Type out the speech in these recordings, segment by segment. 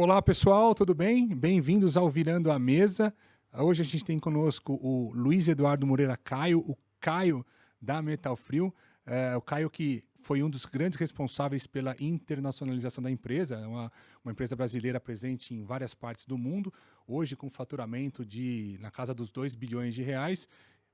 Olá, pessoal, tudo bem? Bem-vindos ao Virando a Mesa. Hoje a gente tem conosco o Luiz Eduardo Moreira Caio, o Caio da Metal Frio. O Caio que foi um dos grandes responsáveis pela internacionalização da empresa, uma empresa brasileira presente em várias partes do mundo, hoje com faturamento na casa dos 2 bilhões de reais,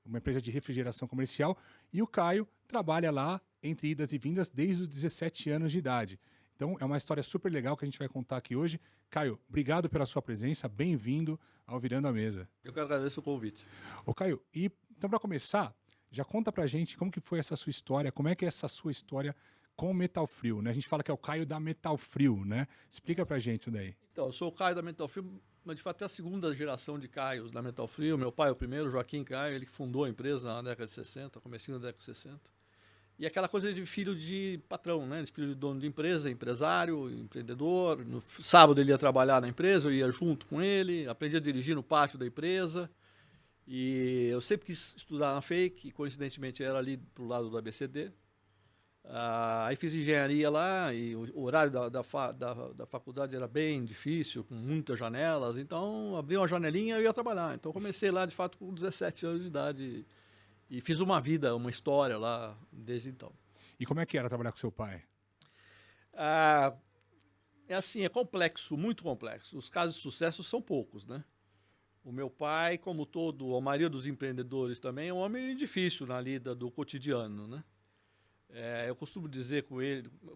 uma empresa de refrigeração comercial, e o Caio trabalha lá entre idas e vindas desde os 17 anos de idade. Então, é uma história super legal que a gente vai contar aqui hoje. Caio, obrigado pela sua presença, bem-vindo ao Virando a Mesa. Eu que agradeço o convite. Ô, Caio, então para começar, já conta pra gente como que foi essa sua história, como é que é essa sua história com o Metal Frio, né? A gente fala que é o Caio da Metal Frio, né? Explica pra gente isso daí. Então, eu sou o Caio da Metal Frio, mas de fato é a segunda geração de Caios da Metal Frio. Meu pai é o primeiro, Joaquim Caio, ele que fundou a empresa na década de 60, comecinho da década de 60. E aquela coisa de filho de patrão, né? De filho de dono de empresa, empresário, empreendedor. No sábado ele ia trabalhar na empresa, eu ia junto com ele, aprendi a dirigir no pátio da empresa. E eu sempre quis estudar na FEI, coincidentemente era ali pro lado do ABCD. Aí fiz engenharia lá e o horário da faculdade era bem difícil, com muitas janelas. Então, abri uma janelinha e eu ia trabalhar. Então, comecei lá, de fato, com 17 anos de idade. E fiz uma vida, uma história lá desde então. E como é que era trabalhar com seu pai? É assim, é complexo, muito complexo. Os casos de sucesso são poucos, né? O meu pai, como a maioria dos empreendedores também, é um homem difícil na lida do cotidiano, né? Eu costumo dizer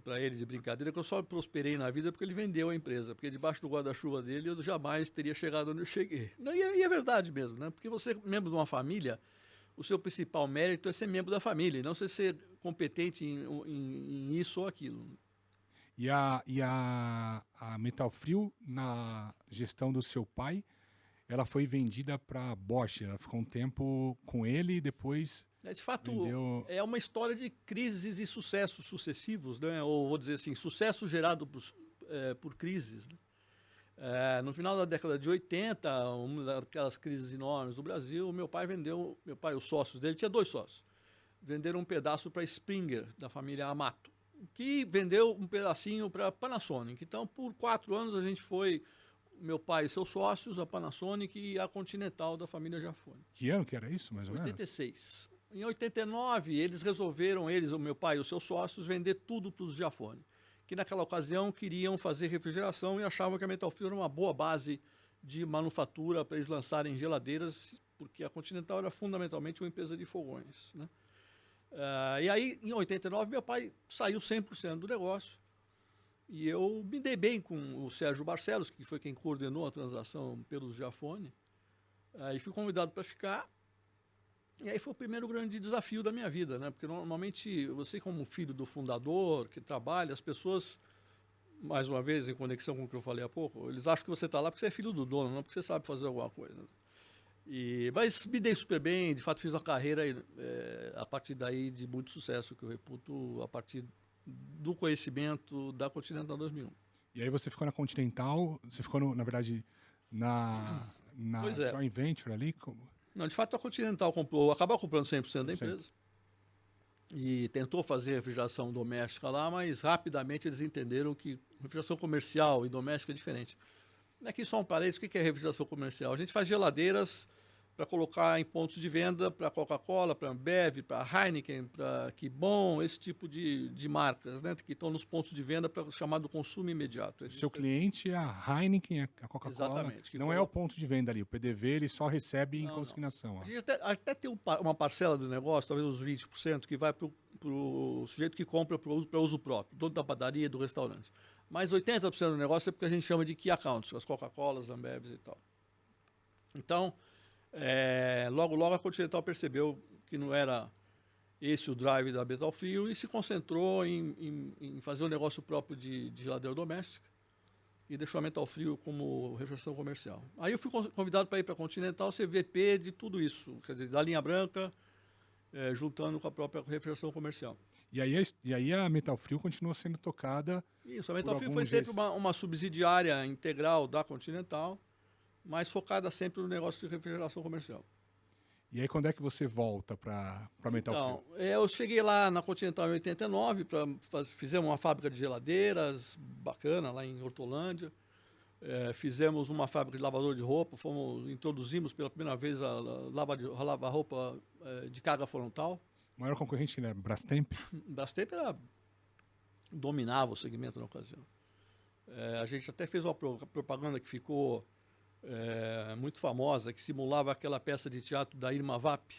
para ele de brincadeira, que eu só prosperei na vida porque ele vendeu a empresa. Porque debaixo do guarda-chuva dele eu jamais teria chegado onde eu cheguei. E é verdade mesmo, né? Porque você, membro de uma família, o seu principal mérito é ser membro da família, e não você ser competente em isso ou aquilo. E a Metal Frio, na gestão do seu pai, ela foi vendida para Bosch. Ela ficou um tempo com ele e depois De fato, vendeu... é uma história de crises e sucessos sucessivos, né? Ou vou dizer assim, sucesso gerado por crises, né? No final da década de 80, uma daquelas crises enormes do Brasil, meu pai e os sócios dele, tinha 2 sócios, venderam um pedaço para Springer, da família Amato, que vendeu um pedacinho para Panasonic. Então, por 4 anos, a gente foi, meu pai e seus sócios, a Panasonic e a Continental da família Giafone. Que ano que era isso, mais ou menos? 86. Em 89, eles resolveram, o meu pai e os seus sócios, vender tudo para os Giafone, que naquela ocasião queriam fazer refrigeração e achavam que a Metal Frio era uma boa base de manufatura para eles lançarem geladeiras, porque a Continental era fundamentalmente uma empresa de fogões, né? E aí, em 89, meu pai saiu 100% do negócio e eu me dei bem com o Sérgio Barcelos, que foi quem coordenou a transação pelos Giafone, e fui convidado para ficar. E aí foi o primeiro grande desafio da minha vida, né? Porque normalmente você, como filho do fundador, que trabalha, as pessoas, mais uma vez, em conexão com o que eu falei há pouco, eles acham que você está lá porque você é filho do dono, não porque você sabe fazer alguma coisa. Mas me dei super bem, de fato fiz uma carreira a partir daí de muito sucesso, que eu reputo a partir do conhecimento da Continental 2001. E aí você ficou na Continental, você ficou, na verdade, na Pois é. joint venture ali? Não, de fato a Continental acabou comprando 100% da empresa e tentou fazer refrigeração doméstica lá, mas rapidamente eles entenderam que refrigeração comercial e doméstica é diferente. Aqui só um parênteses, o que é refrigeração comercial? A gente faz geladeiras para colocar em pontos de venda para Coca-Cola, para Ambev, para Heineken, para Kibon, esse tipo de marcas, né, que estão nos pontos de venda para o chamado consumo imediato. Seu cliente é a Heineken, a Coca-Cola. Exatamente. Não é o ponto de venda ali. O PDV ele só recebe em consignação. A gente até tem uma parcela do negócio, talvez uns 20%, que vai para o sujeito que compra para uso próprio, dono da padaria, do restaurante. Mas 80% do negócio é porque a gente chama de key accounts, as Coca-Colas, Ambevs e tal. Então, logo a Continental percebeu que não era esse o drive da Metal Frio e se concentrou em fazer um negócio próprio de geladeira doméstica e deixou a Metal Frio como refrigeração comercial. Aí eu fui convidado para ir para a Continental ser VP de tudo isso, quer dizer, da linha branca, juntando com a própria refrigeração comercial. E aí a Metal Frio continuou sendo tocada. Isso, a Metal Frio foi sempre uma subsidiária integral da Continental, mas focada sempre no negócio de refrigeração comercial. E aí quando é que você volta para Metal Frio? Eu cheguei lá na Continental em 89, fizemos uma fábrica de geladeiras bacana lá em Hortolândia. Fizemos uma fábrica de lavador de roupa, introduzimos pela primeira vez a lava-roupa de carga frontal. O maior concorrente era Brastemp? Brastemp dominava o segmento na ocasião. A gente até fez uma propaganda que ficou muito famosa, que simulava aquela peça de teatro da Irma Vap,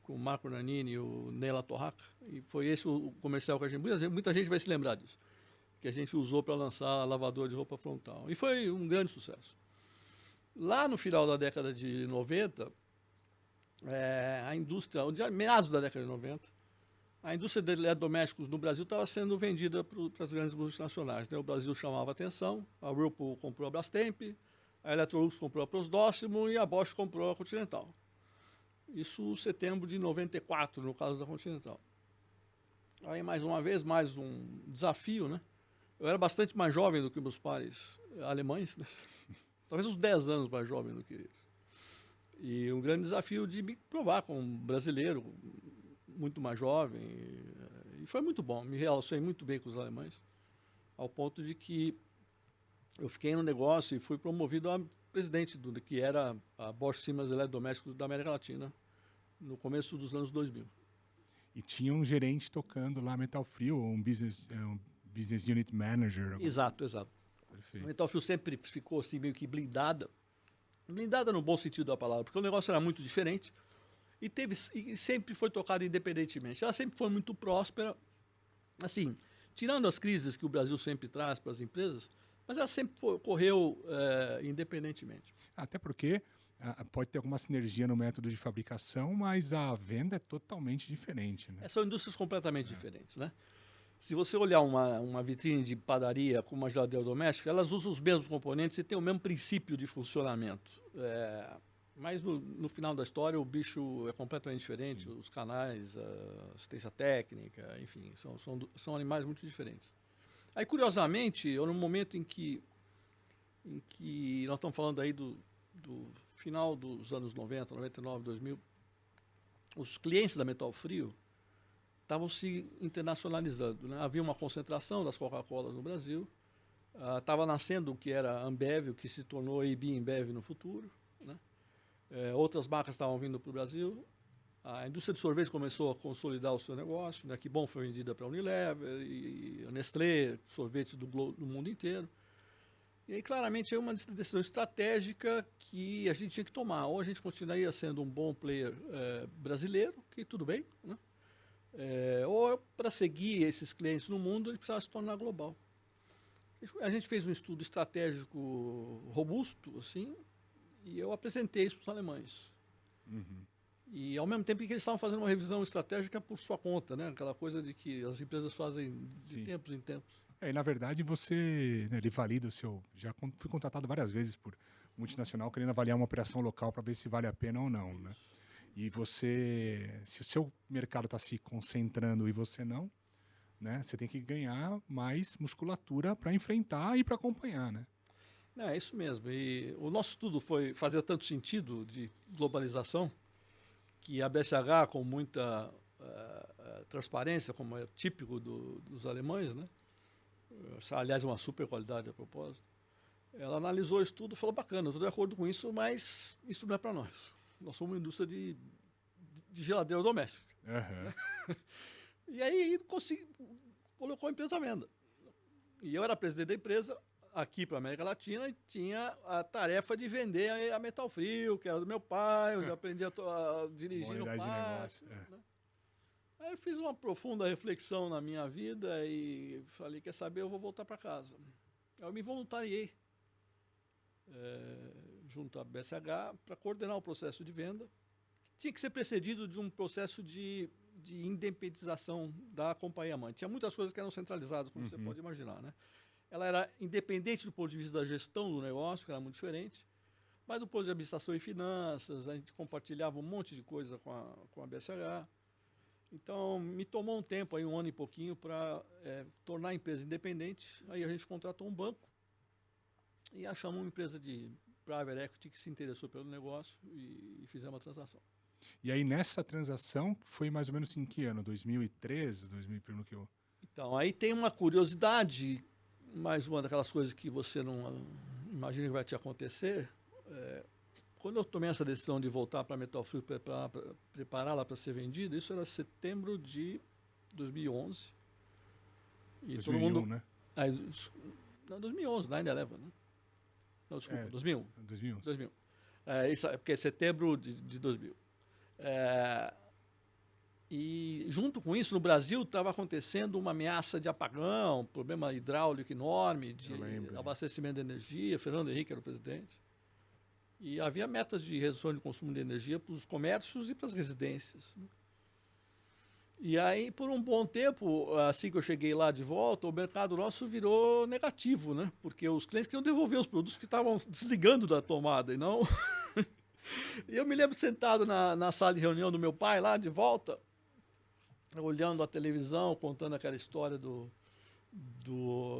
com o Marco Nanini e o Nela Torraca. E foi esse o comercial que a gente... Muita gente vai se lembrar disso, que a gente usou para lançar lavador de roupa frontal. E foi um grande sucesso. Lá no final da década de 90, a indústria, meados da década de 90, a indústria de eletrodomésticos no Brasil estava sendo vendida para as grandes multinacionais, né? O Brasil chamava atenção, a Whirlpool comprou a Brastemp, a Electrolux comprou a Prosdóximo e a Bosch comprou a Continental. Isso em setembro de 94, no caso da Continental. Aí, mais uma vez, mais um desafio, né? Eu era bastante mais jovem do que meus pares alemães, né? Talvez uns 10 anos mais jovem do que eles. E um grande desafio de me provar como brasileiro, muito mais jovem. E foi muito bom, me relacionei muito bem com os alemães, ao ponto de que eu fiquei no negócio e fui promovido a presidente do que era a Bosch Siemens Eletrodomésticos da América Latina, no começo dos anos 2000. E tinha um gerente tocando lá Metal Frio, um business unit manager. Exato. Perfeito. A Metal Frio sempre ficou assim meio que blindada no bom sentido da palavra, porque o negócio era muito diferente e sempre foi tocado independentemente. Ela sempre foi muito próspera, assim, tirando as crises que o Brasil sempre traz para as empresas, mas ela sempre correu independentemente. Até porque pode ter alguma sinergia no método de fabricação, mas a venda é totalmente diferente, né? São indústrias completamente diferentes, né? Se você olhar uma vitrine de padaria com uma geladeira doméstica, elas usam os mesmos componentes e têm o mesmo princípio de funcionamento. Mas no final da história o bicho é completamente diferente, os canais, a assistência técnica, enfim, são animais muito diferentes. Aí, curiosamente, no momento em que nós estamos falando aí do final dos anos 90, 99, 2000, os clientes da Metal Frio estavam se internacionalizando, né? Havia uma concentração das Coca-Colas no Brasil, estava nascendo o que era a Ambev, o que se tornou AB InBev no futuro, né? Outras marcas estavam vindo para o Brasil, a indústria de sorvete começou a consolidar o seu negócio, né? Que bom, foi vendida para a Unilever e a Nestlé, sorvetes do mundo inteiro. E aí, claramente, é uma decisão estratégica que a gente tinha que tomar. Ou a gente continuaria sendo um bom player brasileiro, que tudo bem, né? Ou para seguir esses clientes no mundo, a gente precisava se tornar global. A gente fez um estudo estratégico robusto, assim, e eu apresentei isso para os alemães. Uhum. E ao mesmo tempo que eles estavam fazendo uma revisão estratégica por sua conta, né? Aquela coisa de que as empresas fazem de tempos em tempos. E na verdade você, né, ele valida o seu... Já fui contratado várias vezes por multinacional querendo avaliar uma operação local para ver se vale a pena ou não, né? E você, se o seu mercado está se concentrando e você não, né? Você tem que ganhar mais musculatura para enfrentar e para acompanhar, né? É isso mesmo. E o nosso estudo fazia tanto sentido de globalização que a BSH, com muita transparência, como é típico dos alemães, né? Aliás, uma super qualidade a propósito, ela analisou o estudo e falou, bacana, estou de acordo com isso, mas isso não é para nós. Nós somos uma indústria de geladeira doméstica. Uhum. E aí colocou a empresa à venda. E eu era presidente da empresa aqui para a América Latina e tinha a tarefa de vender a Metal Frio, que era do meu pai, eu aprendi a dirigir no pai. De negócio, né? Aí eu fiz uma profunda reflexão na minha vida e falei, quer saber, eu vou voltar para casa. Aí eu me voluntariei junto à BSH para coordenar o processo de venda. Tinha que ser precedido de um processo de independentização da companhia mãe. Tinha muitas coisas que eram centralizadas, como você pode imaginar, né? Ela era independente do ponto de vista da gestão do negócio, que era muito diferente, mas do ponto de administração e finanças, a gente compartilhava um monte de coisa com a BSH. Então, me tomou um tempo, aí, 1 ano e pouquinho, para tornar a empresa independente. Aí a gente contratou um banco e achamos uma empresa de private equity que se interessou pelo negócio e fizemos a transação. E aí, nessa transação, foi mais ou menos em que ano? 2013, 2000, pelo que eu... Então, aí tem uma curiosidade, mais uma daquelas coisas que você imagino que vai te acontecer. Quando eu tomei essa decisão de voltar para a Metalfrio, prepará-la para ser vendida, isso era setembro de 2011. E 2001, todo mundo, né? Não, 2011, 9/11, né? Não, desculpa, 2001. 2011. 2001. Isso, porque é setembro de 2000. E junto com isso, no Brasil estava acontecendo uma ameaça de apagão, problema hidráulico enorme, de abastecimento de energia. Fernando Henrique era o presidente. E havia metas de redução de consumo de energia para os comércios e para as residências, né? E aí, por um bom tempo, assim que eu cheguei lá de volta, o mercado nosso virou negativo, né? Porque os clientes queriam devolver os produtos que estavam desligando da tomada e não... E eu me lembro sentado na sala de reunião do meu pai, lá de volta, olhando a televisão, contando aquela história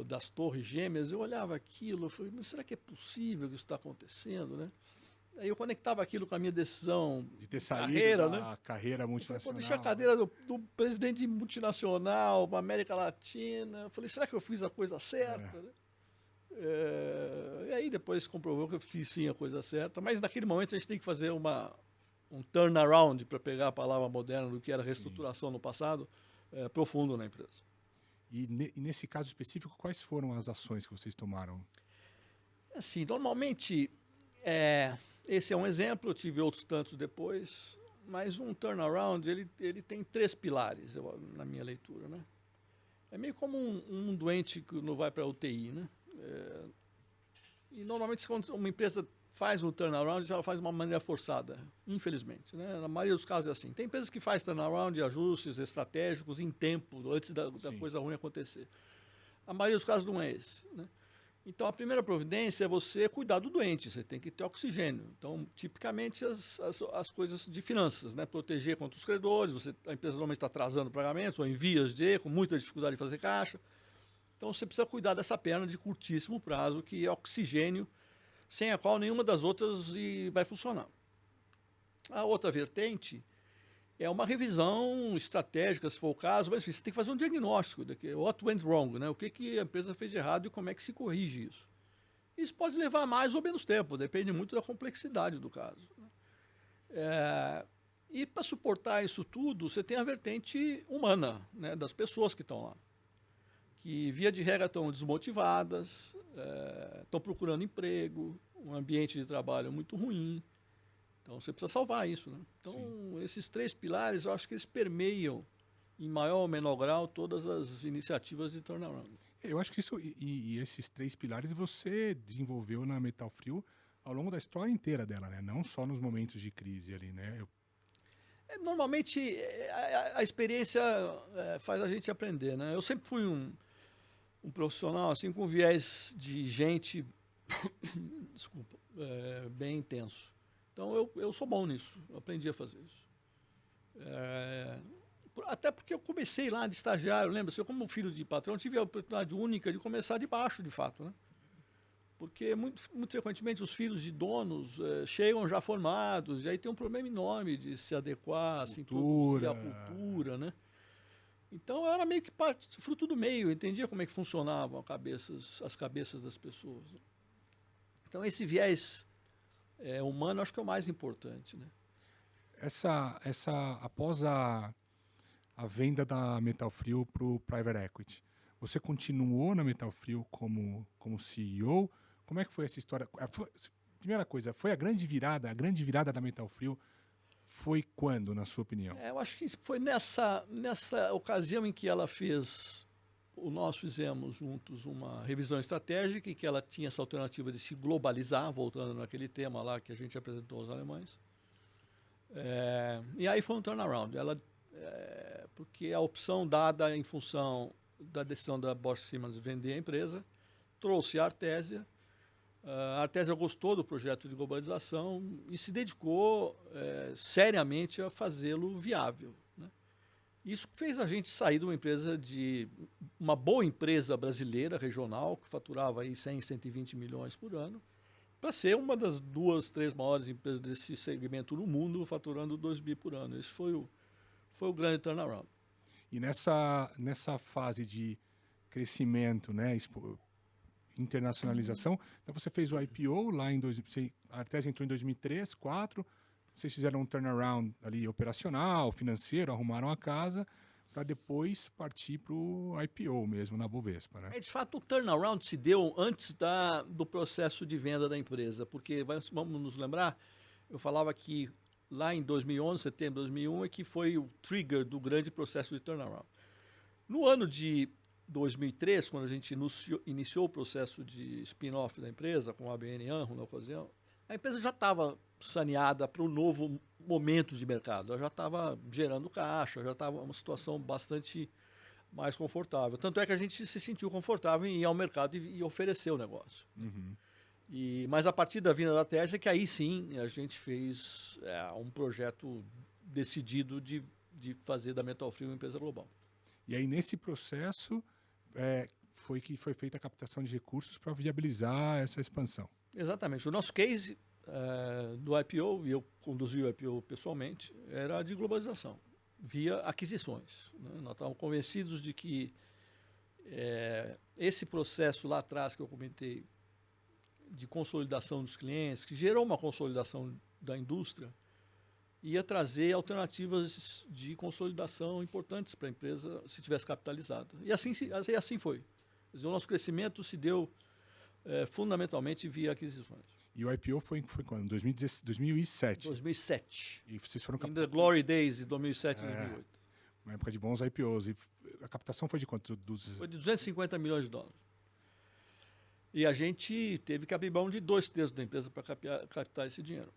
das torres gêmeas. Eu olhava aquilo, eu falei, mas será que é possível que isso está acontecendo, né? Aí eu conectava aquilo com a minha decisão de ter saído carreira, da né? carreira multinacional. Eu deixei a cadeira do presidente multinacional, para América Latina. Eu falei, será que eu fiz a coisa certa, né? E aí depois comprovou que eu fiz sim a coisa certa, mas naquele momento a gente tem que fazer um turnaround, para pegar a palavra moderna do que era reestruturação no passado, profundo na empresa. E nesse caso específico, quais foram as ações que vocês tomaram? Assim, normalmente, esse é um exemplo, eu tive outros tantos depois, mas um turnaround, ele tem 3 pilares, na minha leitura, né? É meio como um doente que não vai para a UTI, né? E normalmente quando uma empresa faz um turnaround, ela faz de uma maneira forçada, infelizmente, né? Na maioria dos casos é assim. Tem empresas que fazem turnaround de ajustes estratégicos em tempo, antes da coisa ruim acontecer. A maioria dos casos não é esse, né? Então, a primeira providência é você cuidar do doente, você tem que ter oxigênio. Então, tipicamente, as coisas de finanças, né? Proteger contra os credores, a empresa normalmente está atrasando pagamentos, ou em vias de, com muita dificuldade de fazer caixa. Então, você precisa cuidar dessa perna de curtíssimo prazo, que é oxigênio, sem a qual nenhuma das outras vai funcionar. A outra vertente é uma revisão estratégica, se for o caso, mas enfim, você tem que fazer um diagnóstico de what went wrong, né? O que a empresa fez de errado e como é que se corrige isso. Isso pode levar mais ou menos tempo, depende muito da complexidade do caso, né? E para suportar isso tudo, você tem a vertente humana, né, das pessoas que estão lá, que via de regra estão desmotivadas, estão procurando emprego, um ambiente de trabalho muito ruim. Então, você precisa salvar isso, né? Então, sim, esses 3 pilares, eu acho que eles permeiam, em maior ou menor grau, todas as iniciativas de turnaround. Eu acho que isso e esses 3 pilares você desenvolveu na Metalfrio ao longo da história inteira dela, né? Não só nos momentos de crise ali, né? Normalmente, a experiência faz a gente aprender, né? Eu sempre fui um profissional assim com viés de gente desculpa, bem intenso. Então, eu sou bom nisso, eu aprendi a fazer isso. Até porque eu comecei lá de estagiário, lembra-se, eu como filho de patrão tive a oportunidade única de começar de baixo, de fato, né? Porque muito frequentemente os filhos de donos chegam já formados, e aí tem um problema enorme de se adequar, assim, à cultura, né? Então, eu era meio que fruto do meio, eu entendia como é que funcionavam as cabeças das pessoas, né? Então, esse viés humano, acho que é o mais importante, né? Após a venda da Metalfrio para o Private Equity, você continuou na Metalfrio como CEO? Como é que foi essa história? Primeira coisa, foi a grande virada da Metalfrio foi quando, na sua opinião? Eu acho que foi nessa ocasião em que ela fez, nós fizemos juntos uma revisão estratégica em que ela tinha essa alternativa de se globalizar, voltando naquele tema lá que a gente apresentou aos alemães. E aí foi um turnaround. Porque a opção dada em função da decisão da Bosch Siemens vender a empresa trouxe a Artesia. A Artesia gostou do projeto de globalização e se dedicou seriamente a fazê-lo viável, né? Isso fez a gente sair de uma boa empresa brasileira, regional, que faturava aí 100, 120 milhões por ano, para ser uma das 2, 3 maiores empresas desse segmento no mundo, faturando 2 bi por ano. Esse foi o grande turnaround. E nessa fase de crescimento, né, internacionalização. Então você fez o IPO lá a Artesia entrou em 2003, 2004. Vocês fizeram um turnaround ali operacional, financeiro, arrumaram a casa para depois partir para o IPO mesmo na Bovespa, né? De fato, o turnaround se deu antes do processo de venda da empresa, porque vamos nos lembrar, eu falava que lá em 2011, setembro de 2001, é que foi o trigger do grande processo de turnaround. No ano de 2003, quando a gente iniciou o processo de spin-off da empresa, com a ABN AMRO na ocasião, a empresa já estava saneada para um novo momento de mercado. Ela já estava gerando caixa, já estava uma situação bastante mais confortável. Tanto é que a gente se sentiu confortável em ir ao mercado e oferecer o negócio. Uhum. Mas a partir da vinda da Artesia, que aí sim a gente fez um projeto decidido de fazer da Metal Frio uma empresa global. E aí, nesse processo, foi que foi feita a captação de recursos para viabilizar essa expansão. Exatamente. O nosso case do IPO, e eu conduzi o IPO pessoalmente, era de globalização, via aquisições, né? Nós estávamos convencidos de que esse processo lá atrás que eu comentei, de consolidação dos clientes, que gerou uma consolidação da indústria, ia trazer alternativas de consolidação importantes para a empresa se tivesse capitalizado. E assim foi. Quer dizer, o nosso crescimento se deu fundamentalmente via aquisições. E o IPO foi quando? 2007. 2007. E vocês foram In the glory days de 2007 e 2008. Uma época de bons IPOs. E a captação foi de quanto? Foi de 250 milhões de dólares. E a gente teve que abrir mão de 2/3 da empresa para captar esse dinheiro.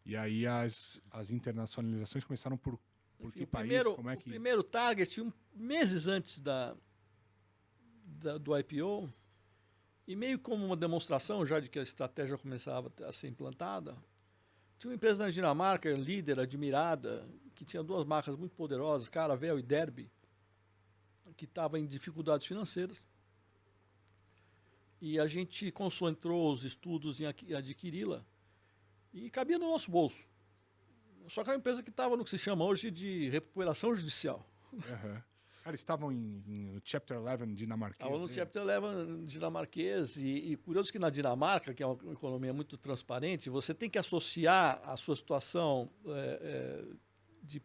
E aí as internacionalizações começaram por que país? Como é que... O primeiro target, meses antes do IPO, e meio como uma demonstração já de que a estratégia começava a ser implantada, tinha uma empresa na Dinamarca, líder, admirada, que tinha 2 marcas muito poderosas, Caravelle e Derby, que estava em dificuldades financeiras. E a gente concentrou os estudos em adquiri-la e cabia no nosso bolso. Só que era uma empresa que estava no que se chama hoje de recuperação judicial. Uhum. Eles estavam no Chapter 11 dinamarquês. Estavam no Chapter 11 dinamarquês. E curioso que na Dinamarca, que é uma economia muito transparente, você tem que associar a sua situação de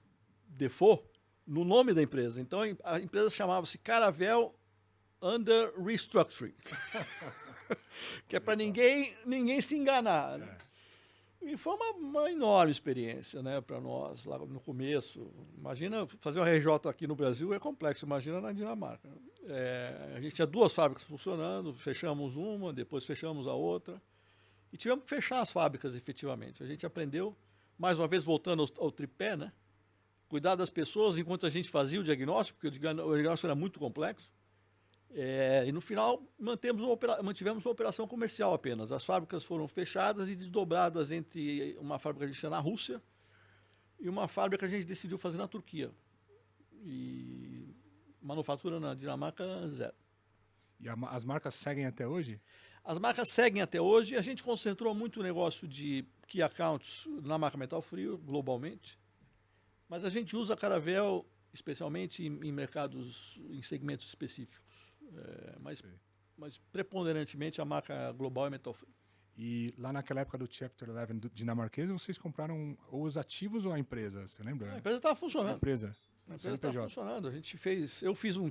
default no nome da empresa. Então a empresa chamava-se Caravelle Under Restructuring. Que é para ninguém se enganar. Né? E foi uma enorme experiência, né, para nós lá no começo. Imagina, fazer um RJ aqui no Brasil é complexo, imagina na Dinamarca. A gente tinha 2 fábricas funcionando, fechamos uma, depois fechamos a outra. E tivemos que fechar as fábricas efetivamente. A gente aprendeu, mais uma vez voltando ao tripé, né, cuidar das pessoas enquanto a gente fazia o diagnóstico, porque o diagnóstico era muito complexo. E no final mantivemos uma operação comercial apenas. As fábricas foram fechadas e desdobradas entre uma fábrica que a gente tinha na Rússia e uma fábrica que a gente decidiu fazer na Turquia. E manufatura na Dinamarca, 0. E as marcas seguem até hoje? As marcas seguem até hoje. A gente concentrou muito o negócio de key accounts na marca Metal Frio, globalmente. Mas a gente usa a Caravelle especialmente em mercados, em segmentos específicos. Mas preponderantemente a marca global é Metal Frio. E lá naquela época do Chapter 11 dinamarquês, vocês compraram os ativos ou a empresa? Você lembra? A empresa estava funcionando. A empresa estava funcionando. Eu fiz um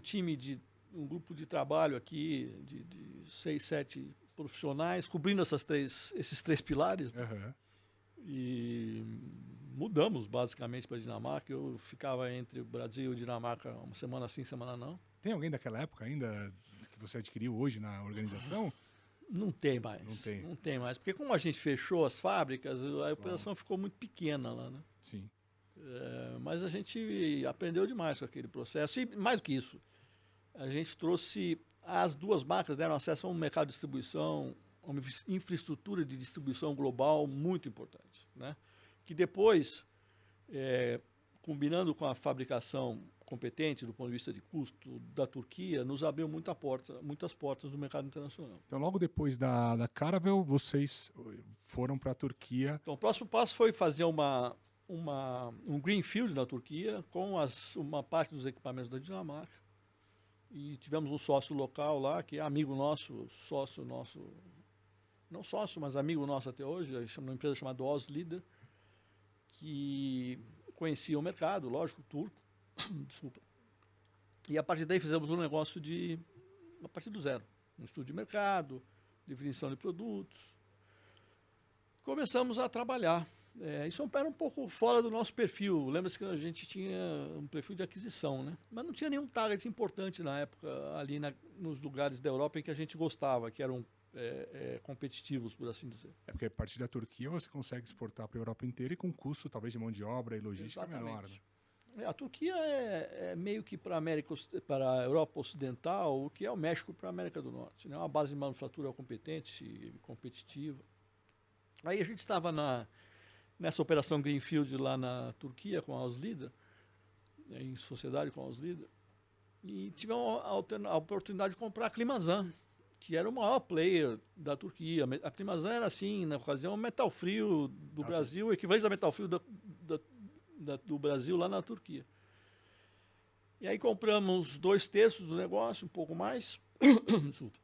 grupo de trabalho aqui de 6, 7 profissionais, cobrindo esses 3 pilares. Uhum. E mudamos basicamente para a Dinamarca. Eu ficava entre o Brasil e a Dinamarca uma semana sim, semana não. Tem alguém daquela época ainda que você adquiriu hoje na organização? Não tem mais. Não tem mais. Porque como a gente fechou as fábricas, a operação ficou muito pequena lá, né? Sim. Mas a gente aprendeu demais com aquele processo. E mais do que isso, a gente trouxe as 2 marcas, deram acesso a um mercado de distribuição, uma infraestrutura de distribuição global muito importante, né? Que depois, combinando com a fabricação competente do ponto de vista de custo da Turquia, nos abriu muitas portas do mercado internacional. Então, logo depois da Caravelle, vocês foram para a Turquia. Então, o próximo passo foi fazer um greenfield na Turquia com uma parte dos equipamentos da Dinamarca E tivemos um sócio local lá, que é amigo nosso, sócio nosso, não sócio, mas amigo nosso até hoje, uma empresa chamada Ozlider, que conhecia o mercado, lógico, turco, desculpa. E a partir daí fizemos um negócio a partir do zero, um estudo de mercado, definição de produtos. Começamos a trabalhar. Isso era um pouco fora do nosso perfil. Lembra-se que a gente tinha um perfil de aquisição, né? Mas não tinha nenhum target importante na época, ali nos lugares da Europa em que a gente gostava, que eram competitivos, por assim dizer. É porque a partir da Turquia você consegue exportar para a Europa inteira e com custo talvez de mão de obra e logística menor. Né? A Turquia é meio que para a Europa Ocidental o que é o México para a América do Norte. Né? Uma base de manufatura competente e competitiva. Aí a gente estava nessa operação Greenfield lá na Turquia com a Ozlider, em sociedade com a Ozlider, e tivemos a oportunidade de comprar a Climazan, que era o maior player da Turquia. A Climazan era, assim, na ocasião, o metal frio do Brasil, o equivalente a metal frio do Brasil lá na Turquia. E aí compramos 2/3 do negócio, um pouco mais. Desculpa.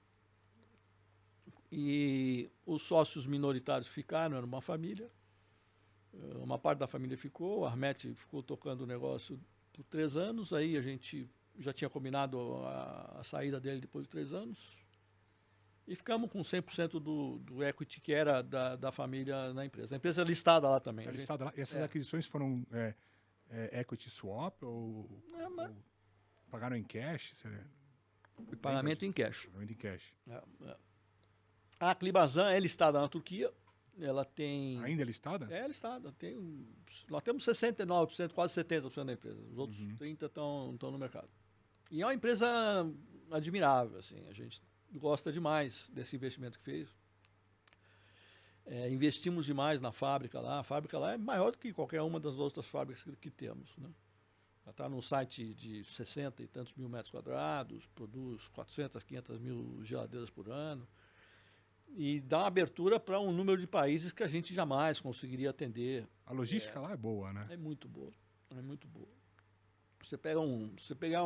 E os sócios minoritários ficaram, era uma família. Uma parte da família ficou, o Ahmet ficou tocando o negócio por 3 anos, aí a gente já tinha combinado a saída dele depois de 3 anos, e ficamos com 100% do equity que era da família na empresa. A empresa é listada lá também. Listada lá. E essas aquisições foram equity swap ou pagaram em cash? Pagamento em cash. Pagamento em cash. A Climazan é listada na Turquia. Ela tem... Ainda é listada? É listada. Nós temos 69%, quase 70% da empresa. Os outros 30% estão no mercado. E é uma empresa admirável. Assim, a gente gosta demais desse investimento que fez. Investimos demais na fábrica lá. A fábrica lá é maior do que qualquer uma das outras fábricas que temos. Né? Ela está num site de 60 e tantos mil metros quadrados, produz 400, 500 mil geladeiras por ano. E dá uma abertura para um número de países que a gente jamais conseguiria atender. A logística lá é boa, né? É muito boa. É muito boa. Você pegar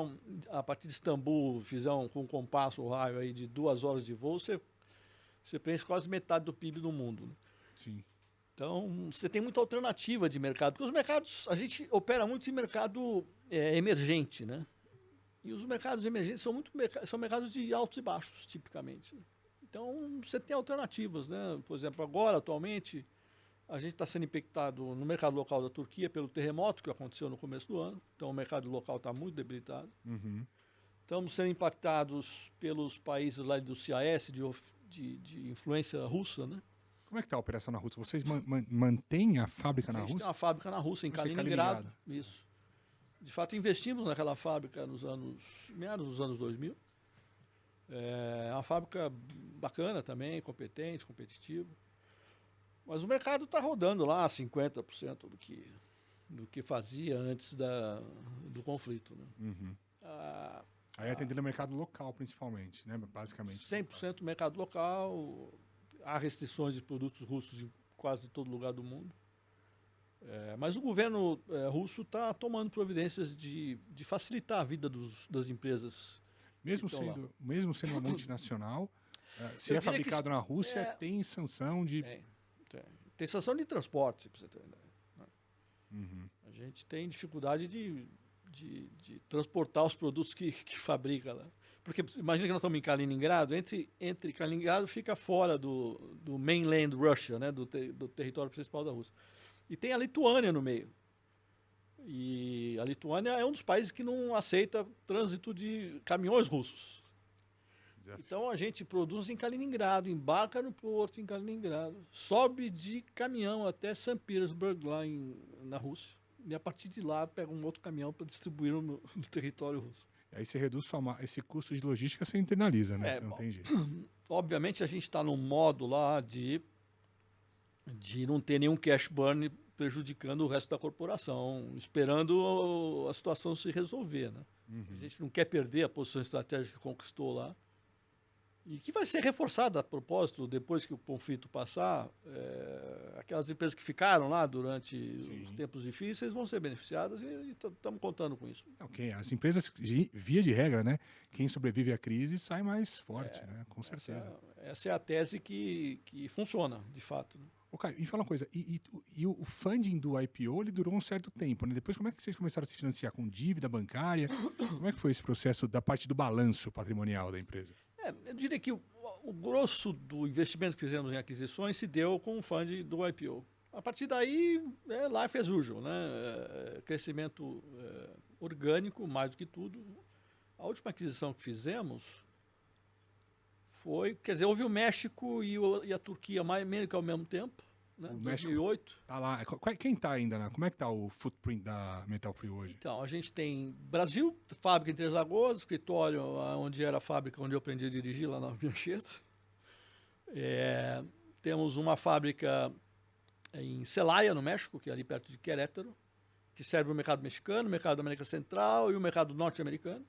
a partir de Istambul, fizer com um compasso, o raio aí de 2 horas de voo, você preenche quase metade do PIB do mundo. Né? Sim. Então, você tem muita alternativa de mercado. Porque os mercados, a gente opera muito em mercado emergente, né? E os mercados emergentes são mercados de altos e baixos, tipicamente. Né? Então, você tem alternativas, né? Por exemplo, agora, atualmente, a gente está sendo impactado no mercado local da Turquia pelo terremoto que aconteceu no começo do ano. Então, o mercado local está muito debilitado. Uhum. Estamos sendo impactados pelos países lá do CIS, de influência russa, né? Como é que está a operação na Rússia? Vocês mantêm a fábrica na Rússia? A gente tem uma fábrica na Rússia, em Kaliningrado. Isso. De fato, investimos naquela fábrica meados dos anos 2000. É uma fábrica bacana também, competente, competitiva. Mas o mercado está rodando lá 50% do que fazia antes do conflito. Né? Uhum. Aí atendendo o mercado local, principalmente, né? Basicamente. 100% mercado local. Há restrições de produtos russos em quase todo lugar do mundo. Mas o governo russo está tomando providências de facilitar a vida das empresas. Mesmo sendo uma multinacional, se é fabricado na Rússia, tem sanção de... Tem sanção de transporte, para você ter ideia. Né? Uhum. A gente tem dificuldade de transportar os produtos que fabrica lá. Porque imagina que nós estamos em Kaliningrado, entre Kaliningrado fica fora do mainland Russia, né? do território principal da Rússia. E tem a Lituânia no meio. E a Lituânia é um dos países que não aceita trânsito de caminhões russos. Então a gente produz em Kaliningrado, embarca no porto em Kaliningrado, sobe de caminhão até São Petersburg, lá na Rússia. E a partir de lá pega um outro caminhão para distribuir no território russo. Aí você reduz esse custo de logística, você internaliza, né? Você não tem jeito. Obviamente a gente está num modo lá de não ter nenhum cash burn prejudicando o resto da corporação, esperando a situação se resolver. Né? Uhum. A gente não quer perder a posição estratégica que conquistou lá e que vai ser reforçada a propósito, depois que o conflito passar, aquelas empresas que ficaram lá durante os tempos difíceis vão ser beneficiadas e estamos contando com isso. Okay. As empresas, via de regra, né? Quem sobrevive à crise sai mais forte, né? Com certeza. Essa é a tese que funciona, de fato. Né? Ô, Caio, e fala uma coisa, e o funding do IPO, ele durou um certo tempo, né? Depois, como é que vocês começaram a se financiar? Com dívida bancária? Como é que foi esse processo da parte do balanço patrimonial da empresa? Eu diria que o grosso do investimento que fizemos em aquisições se deu com o funding do IPO. A partir daí, life as usual, né? Crescimento orgânico, mais do que tudo. A última aquisição que fizemos foi, quer dizer, houve o México e a Turquia meio que ao mesmo tempo, né? O 2008. México tá lá. Quem tá ainda, como é que tá o footprint da Metal Free hoje? Então, a gente tem Brasil, fábrica em Três Lagoas, escritório onde era a fábrica onde eu aprendi a dirigir, lá na Via Anchieta. Temos uma fábrica em Celaya, no México, que é ali perto de Querétaro, que serve o mercado mexicano, o mercado da América Central e o mercado norte-americano.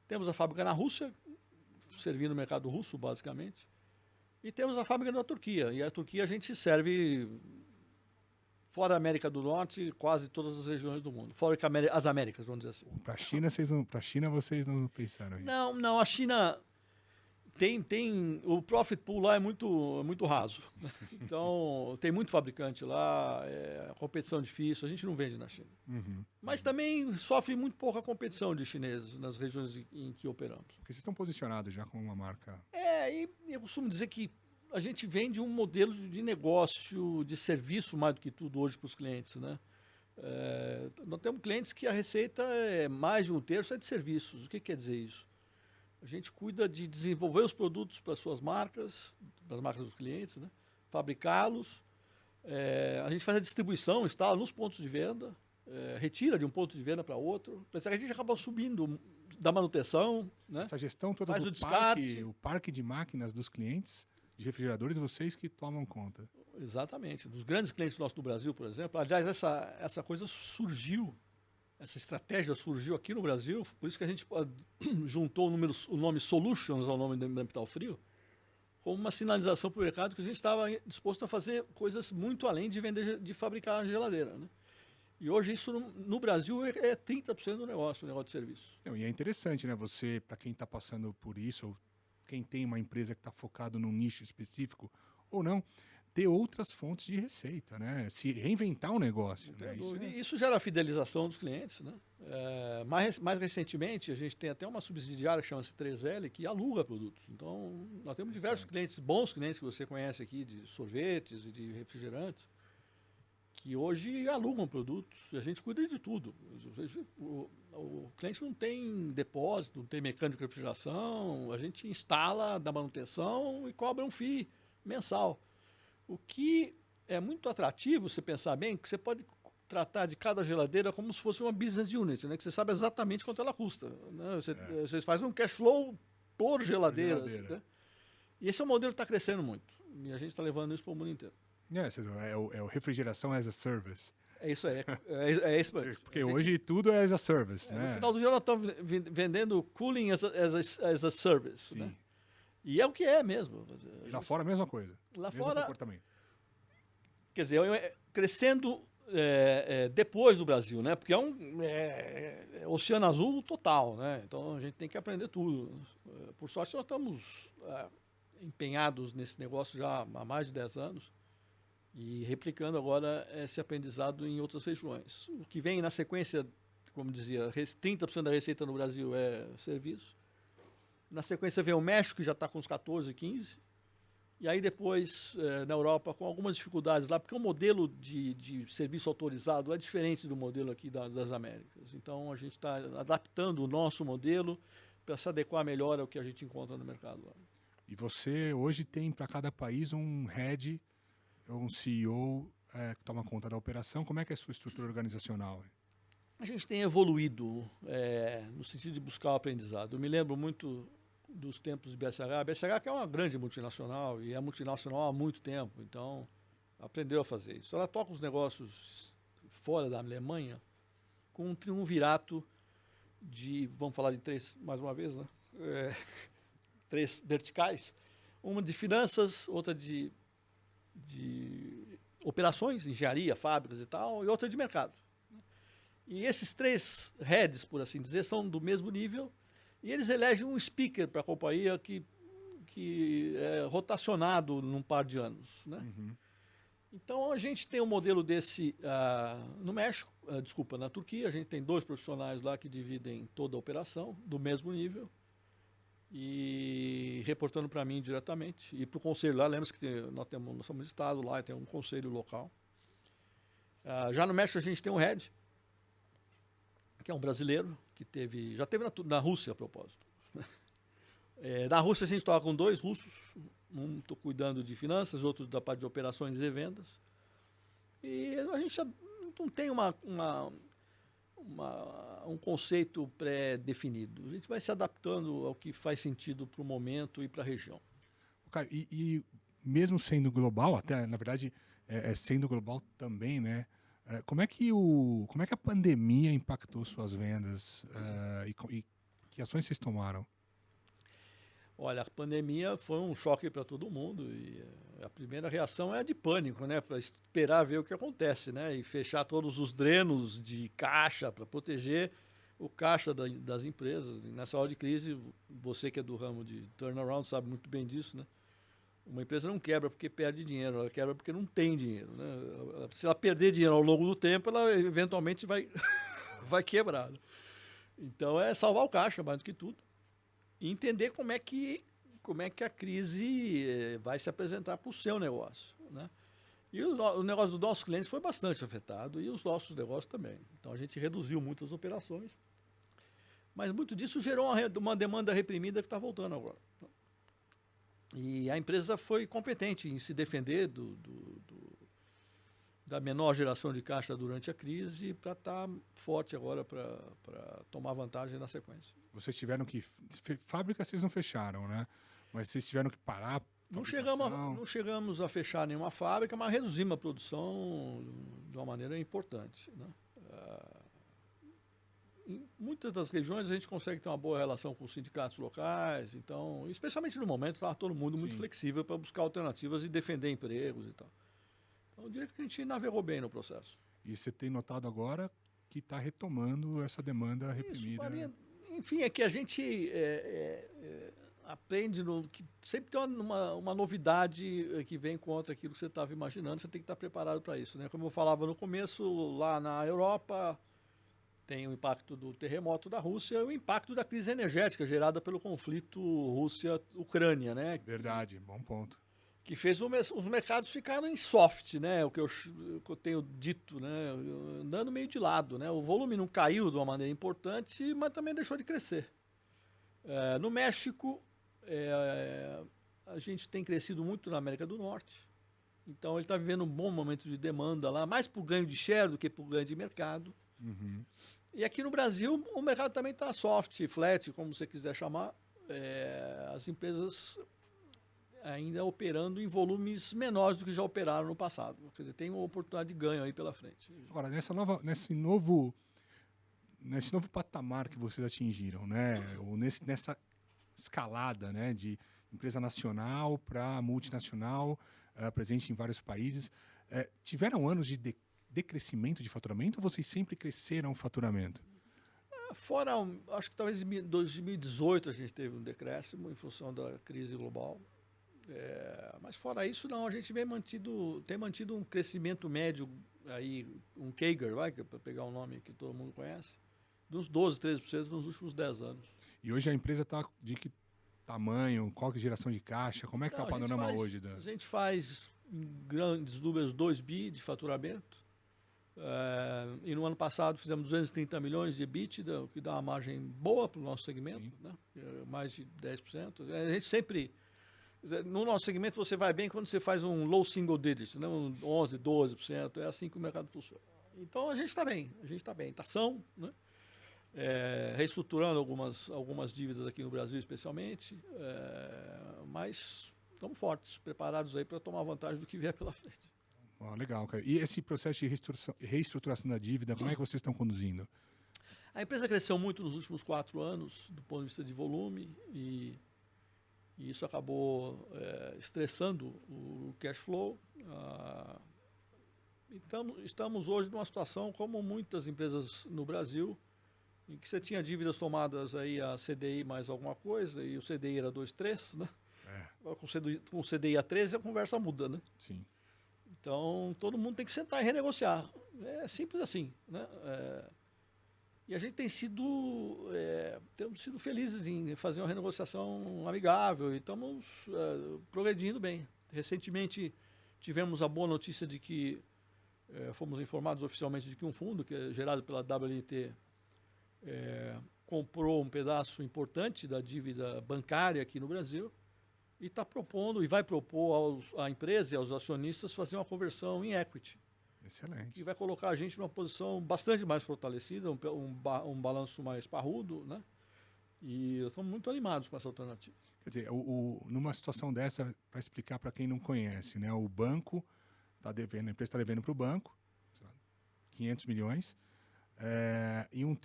Temos a fábrica na Rússia, servindo o mercado russo, basicamente. E temos a fábrica na Turquia. E a Turquia a gente serve, fora a América do Norte, quase todas as regiões do mundo. Fora as Américas, vamos dizer assim. Para a China, vocês não pensaram em... Não, a China tem o profit pool lá é muito raso. Então, tem muito fabricante lá, competição difícil, a gente não vende na China. Mas também sofre muito pouca competição de chineses nas regiões em que operamos. Porque vocês estão posicionados já com uma marca... E eu costumo dizer que a gente vende um modelo de negócio, de serviço, mais do que tudo hoje para os clientes, né? Nós temos clientes que a receita mais de um terço é de serviços. O que quer dizer isso? A gente cuida de desenvolver os produtos para as suas marcas, para as marcas dos clientes, né? Fabricá-los. A gente faz a distribuição, instala nos pontos de venda, retira de um ponto de venda para outro. A gente acaba subindo da manutenção. Né? Essa gestão toda faz do o descarte. o parque de máquinas dos clientes, de refrigeradores, vocês que tomam conta. Exatamente. Dos grandes clientes nossos do Brasil, por exemplo. Aliás, essa coisa surgiu. Essa estratégia surgiu aqui no Brasil, por isso que a gente juntou o nome Solutions ao nome da Metal Frio, como uma sinalização para o mercado que a gente estava disposto a fazer coisas muito além de fabricar a geladeira. Né? E hoje isso no Brasil é 30% do negócio, o negócio de serviço. E é interessante, né? Você, para quem está passando por isso, ou quem tem uma empresa que está focado num nicho específico ou não, ter outras fontes de receita, né? Se reinventar um negócio. Né? Isso gera fidelização dos clientes. Né? Mais recentemente, a gente tem até uma subsidiária que chama-se 3L, que aluga produtos. Então, nós temos diversos clientes, bons clientes que você conhece aqui, de sorvetes e de refrigerantes, que hoje alugam produtos. E a gente cuida de tudo. O cliente não tem depósito, não tem mecânico de refrigeração, a gente instala, dá manutenção e cobra um FII mensal. O que é muito atrativo, você pensar bem, que você pode tratar de cada geladeira como se fosse uma business unit, né? Que você sabe exatamente quanto ela custa. Né? Você faz um cash flow por geladeiras. Né? E esse é um modelo que está crescendo muito. E a gente está levando isso para o mundo inteiro. É o refrigeração as a service. É isso aí. Isso. Porque hoje tudo é as a service. Né? No final do dia, nós estamos vendendo cooling as a service. Sim. Né? E é o que é mesmo. E lá fora a mesma coisa. Lá mesmo fora, comportamento. Quer dizer, crescendo depois do Brasil, né? Porque é oceano azul total, né? Então a gente tem que aprender tudo. Por sorte, nós estamos empenhados nesse negócio já há mais de 10 anos e replicando agora esse aprendizado em outras regiões. O que vem na sequência, como dizia, 30% da receita no Brasil é serviço. Na sequência vem o México, que já está com uns 14, 15. E aí depois, na Europa, com algumas dificuldades lá, porque o modelo de serviço autorizado é diferente do modelo aqui das Américas. Então, a gente está adaptando o nosso modelo para se adequar melhor ao que a gente encontra no mercado lá. E você hoje tem para cada país um head, um CEO que toma conta da operação. Como é que é a sua estrutura organizacional? A gente tem evoluído no sentido de buscar o aprendizado. Eu me lembro muito dos tempos de BSH. A BSH que é uma grande multinacional e é multinacional há muito tempo, então aprendeu a fazer isso. Ela toca os negócios fora da Alemanha com um triunvirato de, vamos falar de 3, mais uma vez, né? 3 verticais, uma de finanças, outra de operações, engenharia, fábricas e tal, e outra de mercado. E esses 3 heads, por assim dizer, são do mesmo nível, e eles elegem um speaker para a companhia que é rotacionado num par de anos, né? Então, a gente tem um modelo desse no México, na Turquia. A gente tem 2 profissionais lá que dividem toda a operação, do mesmo nível, e reportando para mim diretamente. E para o conselho lá, lembra-se que nós somos estado lá, e tem um conselho local. Já no México, a gente tem um head, que é um brasileiro, que já teve na Rússia, a propósito. Na Rússia, a gente toca com 2 russos. Um estou cuidando de finanças, outro da parte de operações e vendas. E a gente já não tem um conceito pré-definido. A gente vai se adaptando ao que faz sentido para o momento e para a região. Cara, e mesmo sendo global, até na verdade sendo global também, né? Como é que a pandemia impactou suas vendas e que ações vocês tomaram? Olha, a pandemia foi um choque para todo mundo e a primeira reação é a de pânico, né? Para esperar ver o que acontece, né? E fechar todos os drenos de caixa para proteger o caixa das empresas. E nessa hora de crise, você que é do ramo de turnaround sabe muito bem disso, né? Uma empresa não quebra porque perde dinheiro, ela quebra porque não tem dinheiro, né? Se ela perder dinheiro ao longo do tempo, ela eventualmente vai quebrar. Então é salvar o caixa mais do que tudo. E entender como é que a crise vai se apresentar para o seu negócio, né? E o negócio dos nossos clientes foi bastante afetado e os nossos negócios também. Então, a gente reduziu muito as operações, mas muito disso gerou uma demanda reprimida que está voltando agora. E a empresa foi competente em se defender da menor geração de caixa durante a crise para estar forte agora para tomar vantagem na sequência. Vocês tiveram que... Fábrica vocês não fecharam, né? Mas vocês tiveram que parar... Não chegamos a fechar nenhuma fábrica, mas reduzimos a produção de uma maneira importante, né? Em muitas das regiões a gente consegue ter uma boa relação com os sindicatos locais, então, especialmente no momento, está todo mundo muito flexível para buscar alternativas e defender empregos e tal. Então, eu diria que a gente navegou bem no processo. E você tem notado agora que está retomando essa demanda reprimida? Enfim, é que a gente aprende que sempre tem uma novidade que vem contra aquilo que você estava imaginando, você tem que estar preparado para isso, né? Como eu falava no começo, lá na Europa tem o impacto do terremoto da Rússia e o impacto da crise energética gerada pelo conflito Rússia-Ucrânia, né? Verdade, bom ponto. Que fez os mercados ficarem soft, né? O que eu tenho dito, né? Andando meio de lado, né? O volume não caiu de uma maneira importante, mas também deixou de crescer. No México, a gente tem crescido muito na América do Norte, então ele está vivendo um bom momento de demanda lá, mais por ganho de share do que por ganho de mercado. Uhum. E aqui no Brasil, o mercado também está soft, flat, como você quiser chamar. As empresas ainda operando em volumes menores do que já operaram no passado. Quer dizer, tem uma oportunidade de ganho aí pela frente. Agora, nesse novo patamar que vocês atingiram, né? Ou nessa escalada, né? De empresa nacional para multinacional, presente em vários países, tiveram anos de decrescimento de faturamento ou vocês sempre cresceram o faturamento? Fora, acho que talvez em 2018 a gente teve um decréscimo em função da crise global. Mas fora isso, não, a gente tem mantido um crescimento médio, aí, um CAGR, para pegar um nome que todo mundo conhece, de uns 12%, 13% nos últimos 10 anos. E hoje a empresa está de que tamanho? Qual que é a geração de caixa? Como é que está o panorama hoje? A gente faz em grandes números 2 bi de faturamento. E no ano passado fizemos 230 milhões de EBITDA, o que dá uma margem boa para o nosso segmento, né? Mais de 10%. A gente sempre... No nosso segmento você vai bem quando você faz um low single digit, né? Um 11%, 12%, é assim que o mercado funciona. Então a gente está bem, está são, né? Reestruturando algumas dívidas aqui no Brasil especialmente, mas estamos fortes, preparados aí para tomar vantagem do que vier pela frente. Legal, cara. E esse processo de reestruturação da dívida, como é que vocês estão conduzindo? A empresa cresceu muito nos últimos 4 anos, do ponto de vista de volume, e isso acabou estressando o cash flow. Estamos hoje numa situação como muitas empresas no Brasil, em que você tinha dívidas tomadas aí a CDI mais alguma coisa, e o CDI era 2,3, né? Com o CDI a 13 a conversa muda, né? Sim. Então, todo mundo tem que sentar e renegociar. É simples assim, né? E a gente temos sido felizes em fazer uma renegociação amigável e estamos progredindo bem. Recentemente, tivemos a boa notícia de que fomos informados oficialmente de que um fundo, que é gerado pela WLT, comprou um pedaço importante da dívida bancária aqui no Brasil e está propondo e vai propor à empresa e aos acionistas fazer uma conversão em equity. Excelente. Que vai colocar a gente numa posição bastante mais fortalecida, um balanço mais parrudo, né? E estamos muito animados com essa alternativa. Quer dizer, numa situação dessa, para explicar para quem não conhece, né? O banco está devendo, a empresa está devendo para o banco, sei lá, 500 milhões, e um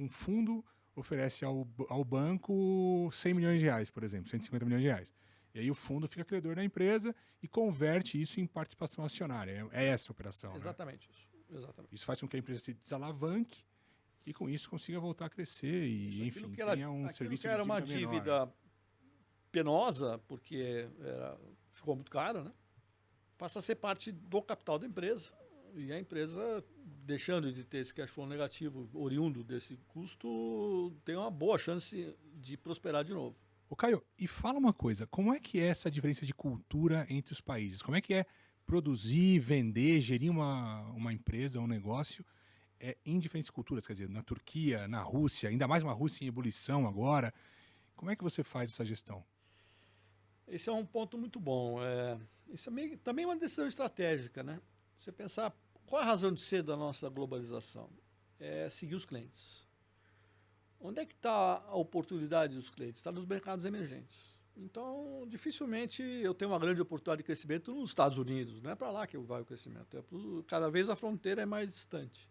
fundo oferece ao banco 100 milhões de reais, por exemplo, 150 milhões de reais. E aí o fundo fica credor da empresa e converte isso em participação acionária. É essa a operação, Exatamente né? isso. Exatamente. Isso faz com que a empresa se desalavanque e com isso consiga voltar a crescer e, enfim, tenha um serviço de dívida menor. Era uma dívida penosa, porque ficou muito cara, né? Passa a ser parte do capital da empresa. E a empresa, deixando de ter esse cash flow negativo oriundo desse custo, tem uma boa chance de prosperar de novo. Ô Caio, e fala uma coisa, como é que é essa diferença de cultura entre os países? Como é que é produzir, vender, gerir uma empresa, um negócio em diferentes culturas? Quer dizer, na Turquia, na Rússia, ainda mais uma Rússia em ebulição agora. Como é que você faz essa gestão? Esse é um ponto muito bom. Isso também é uma decisão estratégica, né? Você pensar qual é a razão de ser da nossa globalização? É seguir os clientes. Onde é que está a oportunidade dos clientes? Está nos mercados emergentes. Então, dificilmente eu tenho uma grande oportunidade de crescimento nos Estados Unidos. Não é para lá que vai o crescimento. Cada vez a fronteira é mais distante.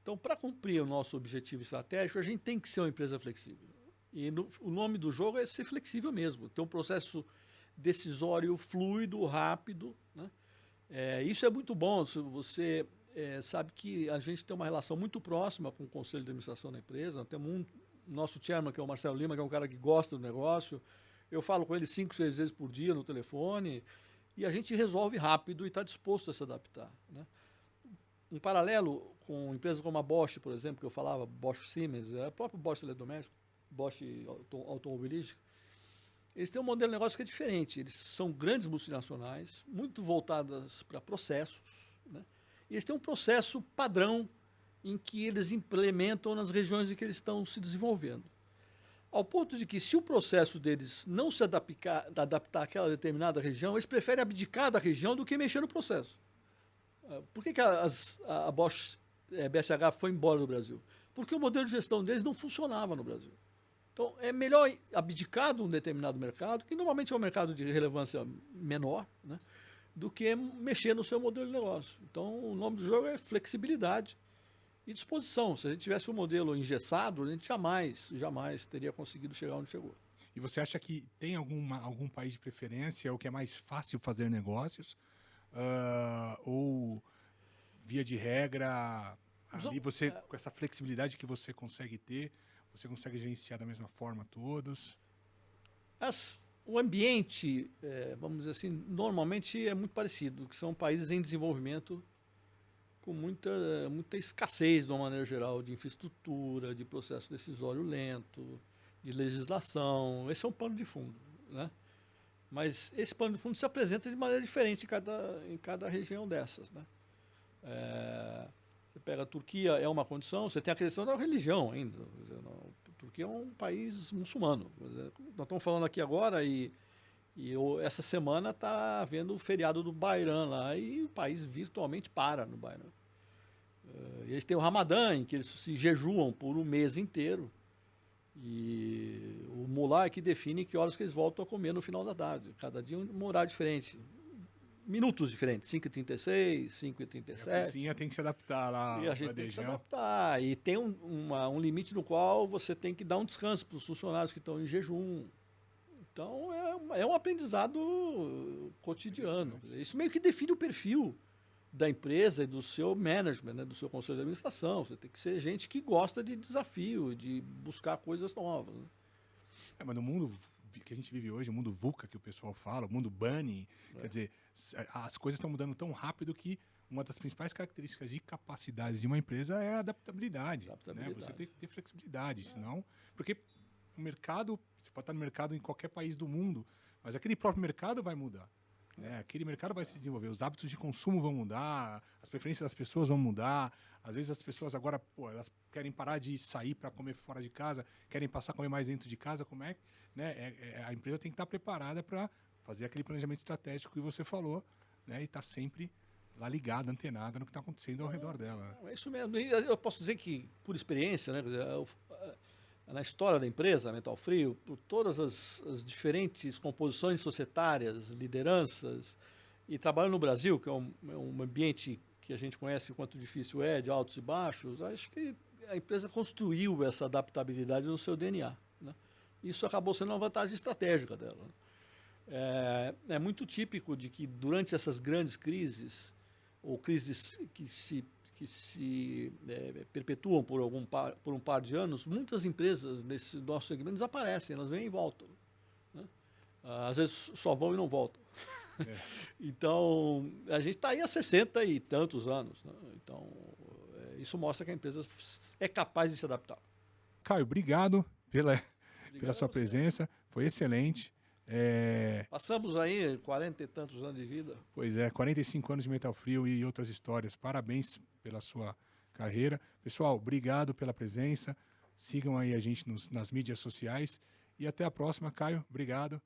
Então, para cumprir o nosso objetivo estratégico, a gente tem que ser uma empresa flexível. E o nome do jogo é ser flexível mesmo. Ter um processo decisório fluido, rápido, né? Isso é muito bom. Você sabe que a gente tem uma relação muito próxima com o conselho de administração da empresa. Nós temos nosso chairman, que é o Marcelo Lima, que é um cara que gosta do negócio. Eu falo com ele 5, 6 vezes por dia no telefone e a gente resolve rápido e está disposto a se adaptar, né? Um paralelo com empresas como a Bosch, por exemplo, que eu falava, Bosch Siemens, o próprio Bosch eletrodoméstico, Bosch automobilística, eles têm um modelo de negócio que é diferente. Eles são grandes multinacionais, muito voltadas para processos, né? E eles têm um processo padrão em que eles implementam nas regiões em que eles estão se desenvolvendo. Ao ponto de que, se o processo deles não se adaptar àquela determinada região, eles preferem abdicar da região do que mexer no processo. Por que a Bosch BSH foi embora do Brasil? Porque o modelo de gestão deles não funcionava no Brasil. Então, é melhor abdicar de um determinado mercado, que normalmente é um mercado de relevância menor, né, do que mexer no seu modelo de negócio. Então, o nome do jogo é flexibilidade e disposição. Se a gente tivesse um modelo engessado, a gente jamais teria conseguido chegar onde chegou. E você acha que tem algum país de preferência, ou que é mais fácil fazer negócios? Ou, via de regra, ali você, com essa flexibilidade que você consegue ter, você consegue gerenciar da mesma forma todos? O ambiente, vamos dizer assim, normalmente é muito parecido, que são países em desenvolvimento com muita escassez, de uma maneira geral, de infraestrutura, de processo decisório lento, de legislação. Esse é um pano de fundo, né? Mas esse pano de fundo se apresenta de maneira diferente em cada região dessas, né? Você pega a Turquia, é uma condição, você tem a questão da religião ainda. A Turquia é um país muçulmano. Nós estamos falando aqui agora e essa semana está havendo o feriado do Bairam lá e o país virtualmente para no Bairam. Eles têm o Ramadã, em que eles se jejuam por um mês inteiro. E o mulá é que define que horas que eles voltam a comer no final da tarde. Cada dia um horário diferente. Minutos diferentes, 5h36, 5h37. A cozinha tem que se adaptar lá. E a gente tem que se adaptar. E tem um limite no qual você tem que dar um descanso para os funcionários que estão em jejum. Então, é um aprendizado cotidiano. Isso meio que define o perfil da empresa e do seu management, né, do seu conselho de administração. Você tem que ser gente que gosta de desafio, de buscar coisas novas. Né? Mas no mundo que a gente vive hoje, o mundo VUCA que o pessoal fala, o mundo bunny, quer dizer, as coisas estão mudando tão rápido que uma das principais características de capacidades de uma empresa é a adaptabilidade. Né? Você tem que ter flexibilidade, senão... Porque o mercado, você pode estar no mercado em qualquer país do mundo, mas aquele próprio mercado vai mudar. Né? Aquele mercado vai se desenvolver, os hábitos de consumo vão mudar, as preferências das pessoas vão mudar. Às vezes as pessoas agora, elas querem parar de sair para comer fora de casa, querem passar a comer mais dentro de casa. Como é, né? A empresa tem que estar preparada para fazer aquele planejamento estratégico que você falou, né? E estar sempre lá ligada, antenada no que está acontecendo ao redor dela. É isso mesmo. E eu posso dizer que, por experiência, né, quer dizer, na história da empresa, a Metal Frio, por todas as diferentes composições societárias, lideranças, e trabalhando no Brasil, que é um ambiente que a gente conhece o quanto difícil é, de altos e baixos, acho que a empresa construiu essa adaptabilidade no seu DNA. Né? Isso acabou sendo uma vantagem estratégica dela. É muito típico de que durante essas grandes crises, ou crises que se perpetuam por um par de anos, muitas empresas desse nosso segmento desaparecem, elas vêm e voltam. Né? Às vezes só vão e não voltam. Então, a gente está aí há 60 e tantos anos. Né? Então, isso mostra que a empresa é capaz de se adaptar. Caio, obrigado pela sua presença, foi excelente. Passamos aí 40 e tantos anos de vida. Pois é, 45 anos de Metal Frio e outras histórias. Parabéns pela sua carreira. Pessoal, obrigado pela presença. Sigam aí a gente nas mídias sociais. E até a próxima, Caio. Obrigado.